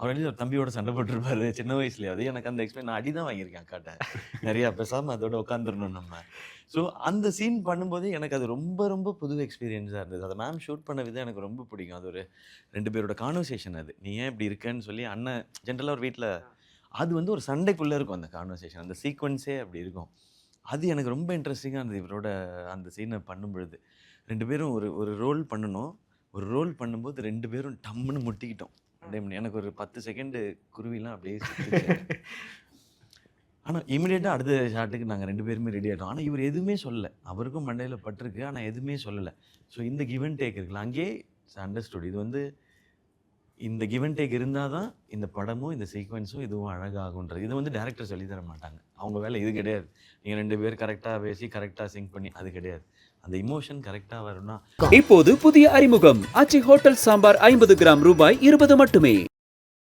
அவர் ஒரு தம்பியோட சண்டை போட்டிருப்பாரு சின்ன வயசுலேயே. அது எனக்கு அந்த எக்ஸ்பீரியன்ஸ், நான் அடி தான் வாங்கியிருக்கேன் அக்காட்ட நிறையா. பேசாமல் அதோட உட்காந்துடணும் நம்ம. ஸோ அந்த சீன் பண்ணும்போது எனக்கு அது ரொம்ப ரொம்ப புது எக்ஸ்பீரியன்ஸாக இருந்தது. அதை மேம் ஷூட் பண்ண விதம் எனக்கு ரொம்ப பிடிக்கும். அது ஒரு 2 பேரோட கான்வர்சேஷன். அது நீ ஏன் இப்படி இருக்கேன்னு சொல்லி அண்ணன் ஜென்ரலாக ஒரு வீட்டில் அது வந்து ஒரு சண்டைக்குள்ளே இருக்கும் அந்த கான்வர்சேஷன், அந்த சீக்வன்ஸே அப்படி இருக்கும். அது எனக்கு ரொம்ப இன்ட்ரெஸ்டிங்காக இருந்தது இவரோட அந்த சீனை பண்ணும் பொழுது. 2 பேரும் ஒரு ஒரு ரோல் பண்ணணும். ஒரு ரோல் பண்ணும்போது 2 பேரும் டம்முன்னு முட்டிக்கிட்டோம். எனக்கு ஒரு 10 செகண்டு குருவிலாம் அப்படியே சுத்துச்சு. ஆனால் இமிடியேட்டாக அடுத்த ஷாட்டுக்கு நாங்கள் 2 பேருமே ரெடி ஆகிட்டோம். ஆனால் இவர் எதுவுமே சொல்லலை. அவருக்கும் மண்டையில் பட்டிருக்கு, ஆனால் எதுவுமே சொல்லலை. ஸோ இந்த கிவ் அண்ட் டேக் இருக்குல்ல, அங்கேயே அண்டர்ஸ்டுட். இது வந்து இந்த கிவ் அண்ட் டேக் இருந்தால் தான் இந்த படமும் இந்த சீக்வன்ஸும் இதுவும் அழகாகுன்றது. இது வந்து டேரக்டர் சொல்லி தர மாட்டாங்க. அவங்க வேலை இது கிடையாது. நீங்கள் 2 பேர் கரெக்டாக பேசி கரெக்டாக சிங்க் பண்ணி, அது கிடையாது. அந்த இமோஷன் கரெக்டாக வரணும்னா. இப்போது புதிய அறிமுகம் ஆச்சி ஹோட்டல் சாம்பார் 50 கிராம் ரூபாய் 20 மட்டுமே.